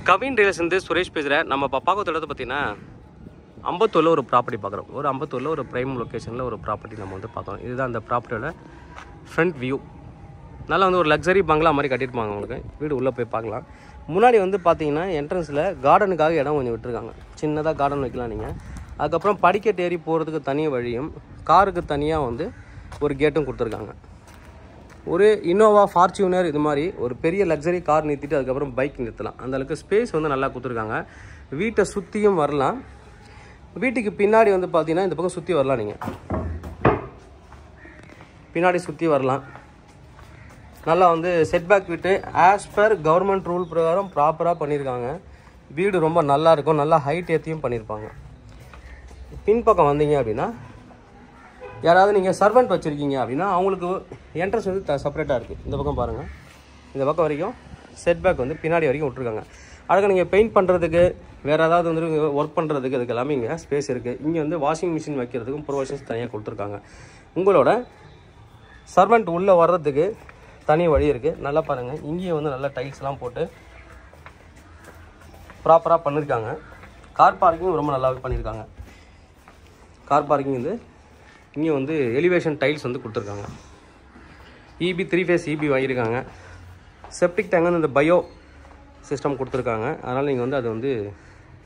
கவின் ரியல்ஸ்லேருந்து சுரேஷ் பேசுகிறேன். நம்ம இப்போ பார்க்க தொடர்ந்து பார்த்தீங்கன்னா அம்பத்தூரில் ஒரு ப்ராப்பர்ட்டி பார்க்குறோம். ஒரு அம்பத்தூரில் ஒரு ப்ரைம் லொக்கேஷனில் ஒரு ப்ராப்பர்ட்டி நம்ம வந்து பார்க்குறோம். இதுதான் அந்த ப்ராப்பர்ட்டியோட ஃப்ரண்ட் வியூ. நல்லா வந்து ஒரு லக்ஸரி பங்களா மாதிரி கட்டியிருப்பாங்க. உங்களுக்கு வீடு உள்ளே போய் பார்க்கலாம். முன்னாடி வந்து பார்த்தீங்கன்னா என்ட்ரன்ஸில் கார்டனுக்காக இடம் கொஞ்சம் விட்டுருக்காங்க. சின்னதாக கார்டன் வைக்கலாம் நீங்கள். அதுக்கப்புறம் படிக்கட்டு ஏறி போகிறதுக்கு தனி வழியும், காருக்கு தனியாக வந்து ஒரு கேட்டும் கொடுத்துருக்காங்க. ஒரு இன்னோவா, ஃபார்ச்சுனர் இது மாதிரி ஒரு பெரிய லக்ஸரி கார் நிறுத்திட்டு அதுக்கப்புறம் பைக் நிறுத்தலாம். அந்தளவுக்கு ஸ்பேஸ் வந்து நல்லா கொடுத்துருக்காங்க. வீட்டை சுற்றியும் வரலாம். வீட்டுக்கு பின்னாடி வந்து பார்த்தீங்கன்னா இந்த பக்கம் சுற்றி வரலாம். நீங்கள் பின்னாடி சுற்றி வரலாம். நல்லா வந்து செட்பேக் விட்டு ஆஸ் பர் கவர்மெண்ட் ரூல் பிரகாரம் ப்ராப்பராக பண்ணியிருக்காங்க. வீடு ரொம்ப நல்லாயிருக்கும். நல்லா ஹைட் ஏற்றியும் பண்ணியிருப்பாங்க. பின்பக்கம் வந்தீங்க அப்படின்னா யாராவது நீங்கள் சர்வெண்ட் வச்சுருக்கீங்க அப்படின்னா அவங்களுக்கு என்ட்ரன்ஸ் வந்து செப்பரேட்டாக இருக்குது. இந்த பக்கம் பாருங்கள். இந்த பக்கம் வரைக்கும் செட்பேக் வந்து பின்னாடி வரைக்கும் விட்ருக்காங்க. அதுக்கு நீங்கள் பெயிண்ட் பண்ணுறதுக்கு வேறு ஏதாவது வந்து ஒர்க் பண்ணுறதுக்கு அதுக்கு எல்லாமே இங்கே ஸ்பேஸ் இருக்குது. இங்கே வந்து வாஷிங் மிஷின் வைக்கிறதுக்கும் ப்ரொவிஷன்ஸ் தனியாக கொடுத்துருக்காங்க. உங்களோட சர்வெண்ட் உள்ளே வர்றதுக்கு தனி வழி இருக்குது. நல்லா பாருங்கள். இங்கேயும் வந்து நல்லா டைல்ஸ்லாம் போட்டு ப்ராப்பராக பண்ணியிருக்காங்க. கார் பார்க்கிங் ரொம்ப நல்லாவே பண்ணியிருக்காங்க. கார் பார்க்கிங் வந்து இங்கே வந்து எலிவேஷன் டைல்ஸ் வந்து கொடுத்துருக்காங்க. இபி 3 ஃபேஸ் இபி வாங்கியிருக்காங்க. செப்டிக் டேங்க் வந்து இந்த பயோ சிஸ்டம் கொடுத்துருக்காங்க. அதனால் நீங்கள் வந்து அது வந்து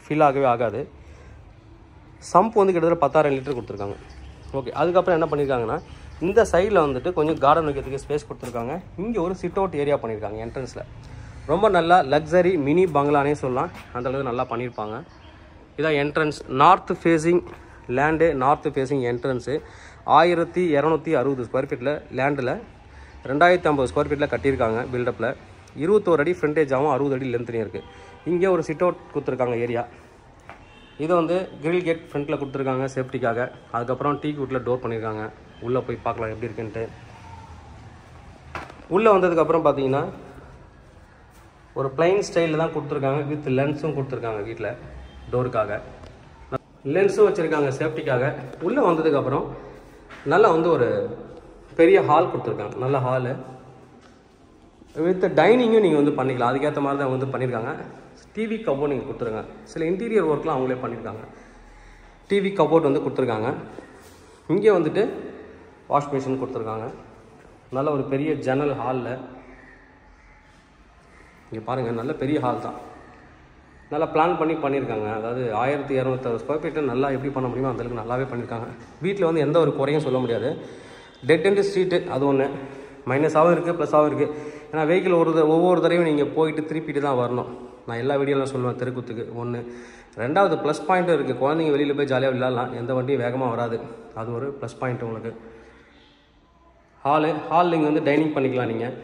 ஃபில் ஆகவே ஆகாது. சம்ப் வந்து கிட்டத்தட்ட 10,000 லிட்டர் கொடுத்துருக்காங்க. ஓகே. அதுக்கப்புறம் என்ன பண்ணியிருக்காங்கன்னா இந்த சைடில் வந்துட்டு கொஞ்சம் கார்டன் வைக்கிறதுக்கு ஸ்பேஸ் கொடுத்துருக்காங்க. இங்கே ஒரு சிட் அவுட் ஏரியா பண்ணியிருக்காங்க என்ட்ரன்ஸில். ரொம்ப நல்லா லக்ஸரி மினி பங்களானே சொல்லலாம். அந்தளவுக்கு நல்லா பண்ணியிருப்பாங்க. இதான் entrance. North facing land, north facing entrance. 1260 square ஃபீட்டில் லேண்டில் 2050 ஸ்கொயர் ஃபீட்டில் கட்டியிருக்காங்க. பில்டப்பில் 21 அடி ஃப்ரண்டேஜாகவும் 60 அடி லென்த்லேயும் இருக்குது. இங்கே ஒரு சிட் அவுட் கொடுத்துருக்காங்க ஏரியா. இது வந்து கிரில் கேட் ஃப்ரண்ட்டில் கொடுத்துருக்காங்க சேஃப்டிக்காக. அதுக்கப்புறம் டீ குட்டில் டோர் பண்ணியிருக்காங்க. உள்ளே போய் பார்க்கலாம் எப்படி இருக்குன்ட்டு. உள்ளே வந்ததுக்கப்புறம் பார்த்தீங்கன்னா ஒரு பிளைன் ஸ்டைலில் தான் கொடுத்துருக்காங்க. வித் லென்ஸும் கொடுத்துருக்காங்க. வீட்டில் டோருக்காக லென்ஸும் வச்சுருக்காங்க சேஃப்டிக்காக. உள்ளே வந்ததுக்கப்புறம் நல்லா வந்து ஒரு பெரிய ஹால் கொடுத்துருக்காங்க. நல்ல ஹாலு வித் டைனிங்கும் நீங்கள் வந்து பண்ணிக்கலாம். அதுக்கேற்ற மாதிரி தான் வந்து பண்ணியிருக்காங்க. டிவி கபோர்ட் நீங்கள் கொடுத்துருங்க. சில இன்டீரியர் ஒர்க்லாம் அவங்களே பண்ணியிருக்காங்க. டிவி கபோர்ட் வந்து கொடுத்துருக்காங்க. இங்கே வந்துட்டு வாஷ் மிஷின் கொடுத்துருக்காங்க. நல்ல ஒரு பெரிய ஜன்னல் ஹாலில் இங்கே பாருங்கள். நல்ல பெரிய ஹால் தான். நல்லா பிளான் பண்ணி பண்ணியிருக்காங்க. அதாவது 1260 ஸ்கொயர் ஃபீட்டை நல்லா எப்படி பண்ண முடியுமோ அந்தளவுக்கு நல்லாவே பண்ணியிருக்காங்க. வீட்டில் வந்து எந்த ஒரு குறையும் சொல்ல முடியாது. டெட் எண்ட் ஸ்ட்ரீட்டு அது ஒன்று மைனஸாகவும் இருக்குது ப்ளஸ்ஸாகவும் இருக்குது. ஏன்னா வெஹிக்கிள் ஒவ்வொரு தடவையும் நீங்கள் போயிட்டு திருப்பிட்டு தான் வரணும். நான் எல்லா வீடியோலாம் சொல்லுவேன். தெருக்குத்துக்கு ஒன்று. ரெண்டாவது ப்ளஸ் பாயிண்ட்டும் இருக்குது. குழந்தைங்க வெளியில் போய் ஜாலியாக விளையாடலாம். எந்த வண்டியும் வேகமாக வராது. அது ஒரு ப்ளஸ் பாயிண்ட் உங்களுக்கு. ஹால் இங்கே வந்து டைனிங் பண்ணிக்கலாம் நீங்கள்.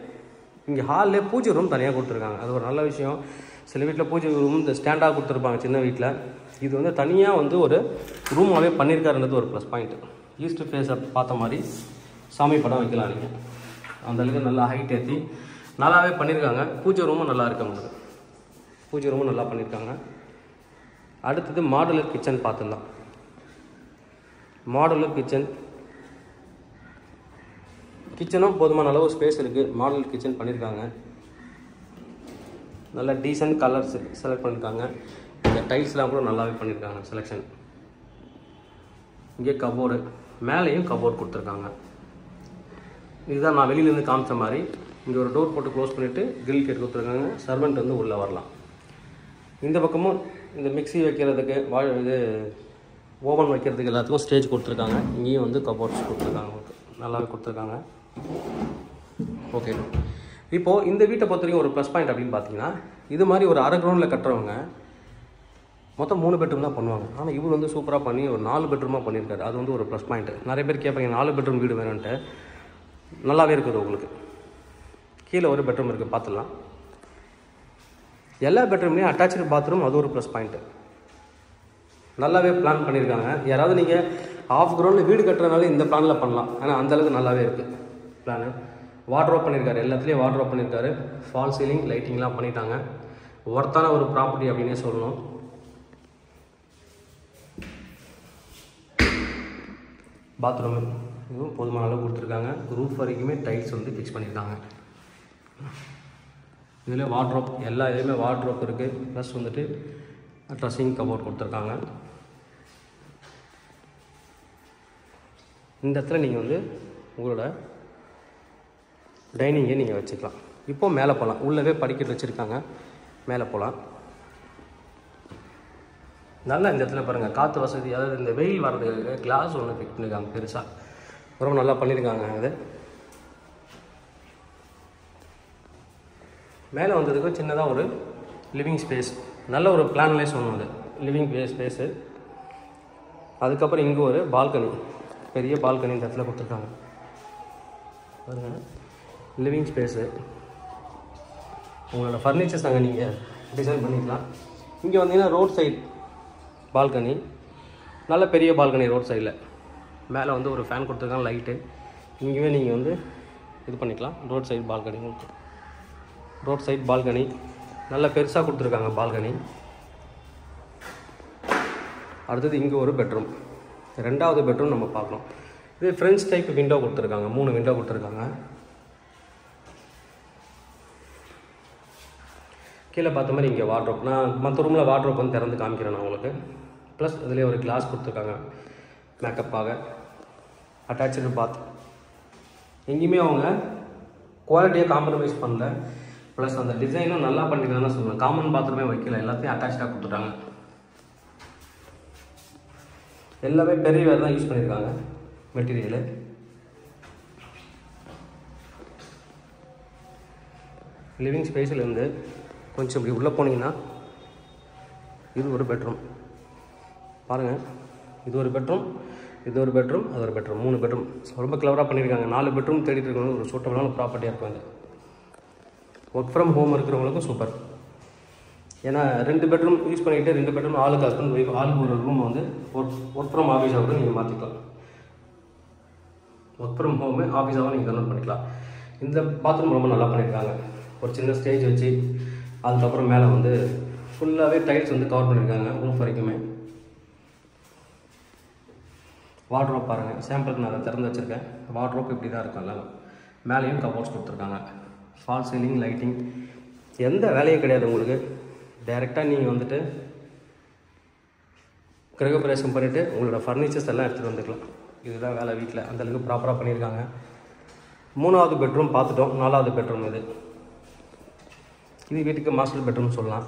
இங்கே ஹாலில் பூஜை ரூம் தனியாக கொடுத்துருக்காங்க. அது ஒரு நல்ல விஷயம். சில வீட்டில் பூஜை ரூம் இந்த ஸ்டாண்டாக கொடுத்துருப்பாங்க சின்ன வீட்டில். இது வந்து தனியாக வந்து ஒரு ரூமாகவே பண்ணியிருக்காருன்றது ஒரு ப்ளஸ் பாயிண்ட். ஈஸ்ட் ஃபேஸை பார்த்த மாதிரி சாமி படம் வைக்கலாம் நீங்கள். அந்தளவுக்கு நல்லா ஹைட் ஏற்றி நல்லாவே பண்ணியிருக்காங்க. பூஜை ரூமும் நல்லா இருக்கு. உங்களுக்கு பூஜை ரூமும் நல்லா பண்ணியிருக்காங்க. அடுத்தது மாடுலர் கிச்சன் பார்த்துடலாம். மாடுலர் கிச்சனும் போதுமான அளவு ஸ்பேஸ் இருக்குது. மாடுலர் கிச்சன் பண்ணியிருக்காங்க. நல்ல டீசன்ட் கலர்ஸ் செலக்ட் பண்ணியிருக்காங்க. இந்த டைல்ஸ்லாம் கூட நல்லாவே பண்ணியிருக்காங்க செலெக்ஷன். இங்கே கபோர்டு, மேலேயும் கபோர்டு கொடுத்துருக்காங்க. இதுதான் நான் வெளியிலேருந்து காமிச்ச மாதிரி. இங்கே ஒரு டோர் போட்டு க்ளோஸ் பண்ணிவிட்டு கிரில் கேட் கொடுத்துருக்காங்க. சர்வெண்ட் வந்து உள்ளே வரலாம். இந்த பக்கமும் இந்த மிக்ஸி வைக்கிறதுக்கு இது ஓவன் வைக்கிறதுக்கு எல்லாத்துக்கும் ஸ்டேஜ் கொடுத்துருக்காங்க. இங்கேயும் வந்து கபோர்ட்ஸ் கொடுத்துருக்காங்க. நல்லாவே கொடுத்துருக்காங்க. ஓகே. இப்போது இந்த வீட்டை பொறுத்த வரைக்கும் ஒரு ப்ளஸ் பாயிண்ட் அப்படின்னு பார்த்தீங்கன்னா இது மாதிரி ஒரு அரை கிரவுண்டில் கட்டுறவங்க மொத்தம் 3 பெட்ரூம் தான் பண்ணுவாங்க. ஆனால் இவர் வந்து சூப்பராக பண்ணி ஒரு 4 பெட்ரூமாக பண்ணியிருக்காரு. அது வந்து ஒரு ப்ளஸ் பாயிண்ட். நிறைய பேர் கேட்பாங்க 4 பெட்ரூம் வீடு வேணும்ன்ட்டு. நல்லாவே இருக்குது. உங்களுக்கு கீழே ஒரு பெட்ரூம் இருக்குது. பார்த்துடலாம். எல்லா பெட்ரூம்லேயும் அட்டாச்சு பாத்ரூம். அது ஒரு ப்ளஸ் பாயிண்ட்டு. நல்லாவே பிளான் பண்ணியிருக்காங்க. யாராவது நீங்கள் ஆஃப் கிரவுண்டில் வீடு கட்டுறதுனால இந்த பிளானில் பண்ணலாம். ஆனால் அந்தளவுக்கு நல்லாவே இருக்குது பிளானு. வார்ட்ரோப் பண்ணியிருக்காரு. எல்லாத்துலேயும் வார்ட்ரோப் பண்ணியிருக்காரு. ஃபால் சீலிங் லைட்டிங்லாம் பண்ணிட்டாங்க. ஒர்த்தான ஒரு ப்ராப்பர்ட்டி அப்படின்னே சொல்லணும். பாத்ரூமு இதுவும் போதுமான அளவு கொடுத்துருக்காங்க. ரூஃப் வரைக்குமே டைல்ஸ் வந்து ஃபிக்ஸ் பண்ணியிருக்காங்க. இதில் வார்ட்ரோப் எல்லா இதுலேயுமே வார்ட்ரோப் இருக்குது. ப்ளஸ் வந்துட்டு ட்ரெஸ்ஸிங் கபோர்ட் கொடுத்துருக்காங்க. இந்த இடத்துல நீங்கள் வந்து உங்களோட டைனிங்கை நீங்கள் வச்சுக்கலாம். இப்போது மேலே போகலாம். உள்ளவே படிக்கட்டு வச்சுருக்காங்க, மேலே போகலாம். நல்லா இந்த இடத்துல பாருங்கள் காற்று வசதி, அதாவது இந்த வெயில் வர்றதுக்கு கிளாஸ் ஒன்று ஃபிட் பண்ணியிருக்காங்க பெருசாக, ரொம்ப நல்லா பண்ணியிருக்காங்க. இது மேலே வந்ததுக்கு சின்னதாக ஒரு லிவிங் ஸ்பேஸ், நல்ல ஒரு பிளான்லேயே சொன்னது லிவிங் ஸ்பேஸு. அதுக்கப்புறம் இங்கே ஒரு பால்கனி, பெரிய பால்கனி இந்த இடத்துல கொடுத்துருக்காங்க பாருங்கள். லிவிங் ஸ்பேஸு, உங்களோட ஃபர்னிச்சர்ஸ் அங்கே நீங்கள் டிசைன் பண்ணிக்கலாம். இங்கே வந்தீங்கன்னா ரோட் சைட் பால்கனி, நல்ல பெரிய பால்கனி ரோட் சைடில். மேலே வந்து ஒரு ஃபேன் கொடுத்துருக்காங்க, லைட்டு. இங்கேயே நீங்கள் வந்து இது பண்ணிக்கலாம். Road side balcony, road side balcony நல்லா பெருசாக கொடுத்துருக்காங்க பால்கனி. அடுத்தது இங்கே ஒரு பெட்ரூம், ரெண்டாவது பெட்ரூம் நம்ம பார்க்கணும். இது ஃப்ரெண்ட்ஸ் டைப் விண்டோ கொடுத்துருக்காங்க, 3 விண்டோ கொடுத்துருக்காங்க. கீழே பார்த்த மாதிரி இங்கே வார்ட்ரோப், நான் மற்ற ரூமில் வார்ட்ரோப் வந்து திறந்து காமிக்கிறேன் நான் உங்களுக்கு. ப்ளஸ் இதிலே ஒரு கிளாஸ் கொடுத்துருக்காங்க மேக்கப்பாக. அட்டாச்சு பாத், எங்கேயுமே அவங்க குவாலிட்டியாக காம்ப்ரமைஸ் பண்ணல. ப்ளஸ் அந்த டிசைனும் நல்லா பண்ணியிருக்காங்கன்னு சொல்லுவேன். காமன் பாத்ரூமே வைக்கல, எல்லாத்தையும் அட்டாச்சாக கொடுத்துட்டாங்க. எல்லாமே பெரிய வேறு தான் யூஸ் பண்ணியிருக்காங்க மெட்டீரியலு. லிவிங் ஸ்பேஸ்லேருந்து கொஞ்சம் இப்படி உள்ளே போனீங்கன்னா இது ஒரு பெட்ரூம் பாருங்கள். இது ஒரு பெட்ரூம், இது ஒரு பெட்ரூம், அது ஒரு பெட்ரூம், 3 பெட்ரூம். ரொம்ப கிளவராக பண்ணியிருக்காங்க. 4 பெட்ரூம் தேடிட்டு இருக்கவங்க ஒரு சூட்டபிளான ப்ராப்பர்ட்டியாக இருக்கும். அது ஒர்க் ஃப்ரம் ஹோம் இருக்கிறவங்களுக்கும் சூப்பர். ஏன்னா 2 பெட்ரூம் யூஸ் பண்ணிக்கிட்டு 2 பெட்ரூம் ஆளுக்கு ஹஸ்பண்ட் ஒய்ஃப் ஆளுக்கு ஒரு ரூம் வந்து ஒர்க் ஃப்ரம் ஆஃபீஸாக கூட நீங்கள் மாற்றிக்கலாம். ஒர்க் ஃப்ரம் ஹோமு ஆஃபீஸாகவும் நீங்கள் கன்வெர்ட் பண்ணிக்கலாம். இந்த பாத்ரூம் ரொம்ப நல்லா பண்ணியிருக்காங்க. ஒரு சின்ன ஸ்டேஜ் வச்சு அதுக்கப்புறம் மேலே வந்து ஃபுல்லாகவே டைல்ஸ் வந்து கவர் பண்ணியிருக்காங்க ரூஃப் வரைக்குமே. வார்ட்ரோப் பாருங்கள், சாம்பிளுக்கு நான் அதை திறந்து வச்சுருக்கேன். வார்ட்ரோப் இப்படி தான் இருக்கும். எல்லாம் மேலேயும் கபோர்ட்ஸ் கொடுத்துருக்காங்க. ஃபால் சீலிங், லைட்டிங், எந்த வேலையும் கிடையாது உங்களுக்கு. டைரெக்டாக நீங்கள் வந்துட்டு கிரகப்பிரவேசம் பண்ணிவிட்டு உங்களோட ஃபர்னிச்சர்ஸ் எல்லாம் எடுத்துகிட்டு வந்துக்கலாம். இதுதான் வேலை வீட்டில். அந்தளவுக்கு ப்ராப்பராக பண்ணியிருக்காங்க. 3வது பெட்ரூம் பார்த்துட்டோம். 4வது பெட்ரூம் இது. இது வீட்டுக்கு மாஸ்டர் பெட்ரூம் சொல்லலாம்.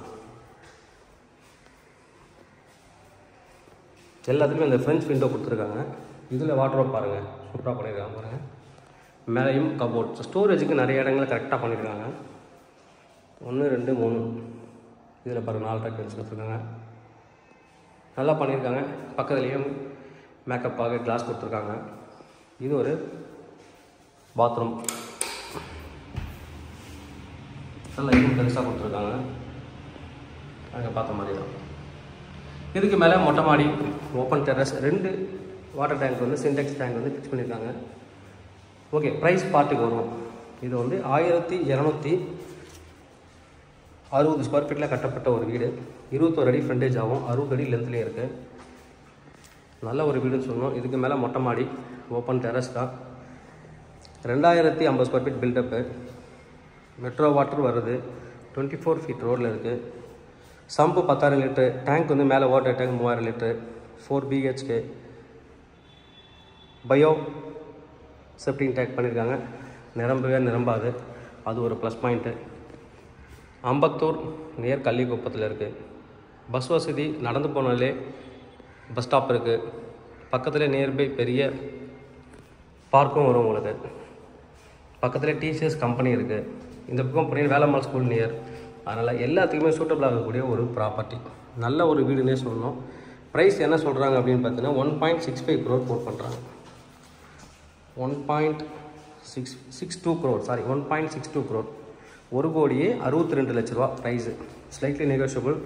எல்லாத்துலேயும் இந்த ஃப்ரெஞ்ச் விண்டோ கொடுத்துருக்காங்க. இதில் வார்ட்ரோப் பாருங்கள், சூப்பராக பண்ணியிருக்காங்க பாருங்கள். மேலேயும் கபோர்ட், ஸ்டோரேஜுக்கு நிறைய இடங்களில் கரெக்டாக பண்ணியிருக்காங்க. 1 2 3 இதில் பாருங்கள் 4 ரேக் வச்சு கொடுத்துருக்காங்க. நல்லா பண்ணியிருக்காங்க. பக்கத்துலேயும் மேக்கப்பாக கிளாஸ் கொடுத்துருக்காங்க. இது ஒரு பாத்ரூம், நல்லா இன்னும் பெருசாக கொடுத்துருக்காங்க. அங்கே பார்த்த மாதிரி தான். இதுக்கு மேலே மொட்டை மாடி, ஓப்பன் டெரஸ், 2 வாட்டர் டேங்க் வந்து சின்டெக்ஸ் டேங்க் வந்து ஃபிக்ஸ் பண்ணியிருக்காங்க. ஓகே, ப்ரைஸ் பார்ட்டுக்கு வரும். இது வந்து 1260 ஸ்கொயர் ஃபீட்டில் கட்டப்பட்ட ஒரு வீடு. 21 அடி ஃப்ரண்டேஜ் ஆகும், 60 அடி லென்த்லேயே இருக்குது. நல்ல ஒரு வீடுன்னு சொல்லணும். இதுக்கு மேலே மொட்டை மாடி, ஓப்பன் டெரஸ் தான். 2050 square feet buildup. Metro water வருது. 24 ஃபீட் ரோடில் இருக்குது. சம்பு 10,000 லிட்டரு. டேங்க் வந்து மேலே water tank 3000 litre. 4 BHK bio septic tank பண்ணியிருக்காங்க. நிரம்பவே நிரம்பாது, அது ஒரு ப்ளஸ் பாயிண்ட்டு. அம்பத்தூர் நியர் கள்ளிக்குப்பத்தில் இருக்குது. பஸ் வசதி, நடந்து போனாலே பஸ் ஸ்டாப் இருக்குது. பக்கத்தில் நியர்பை பெரிய பார்க்கும் வரும் உங்களுக்கு. பக்கத்தில் TCS கம்பெனி இருக்குது. இந்த பக்கம் போனீங்கன்னா வேலம்மாள் ஸ்கூல் நியர். அதனால் எல்லாத்துக்குமே சூட்டபிள் ஆகக்கூடிய ஒரு ப்ராப்பர்ட்டி, நல்ல ஒரு வீடுன்னே சொல்லணும். ப்ரைஸ் என்ன சொல்கிறாங்க அப்படின்னு பார்த்தீங்கன்னா 1.65 crore கோட் பண்ணுறாங்க. 1.62 crore, sorry 1.62 crore. 1,62,00,000 price. Slightly negotiable.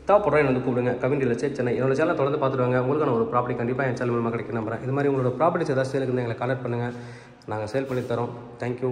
தேவைப்படுறா என்ன வந்து கூப்பிடுங்க. Kavin real estate Chennai. என்னோட சேனல் தொடர்ந்து பார்த்துருவாங்க. உங்களுக்கான ஒரு ப்ராப்பர்ட்டி கண்டிப்பாக என் சேனல் மூலமாக கிடைக்கும் நம்புறேன். இது மாதிரி உங்களோட ப்ராப்பர்ட்டிஸ் ஏதாவது சேலுக்கு எங்களை கான்டாக்ட் பண்ணுங்கள். நாங்கள் சேல் பண்ணி தரோம். தேங்க்யூ.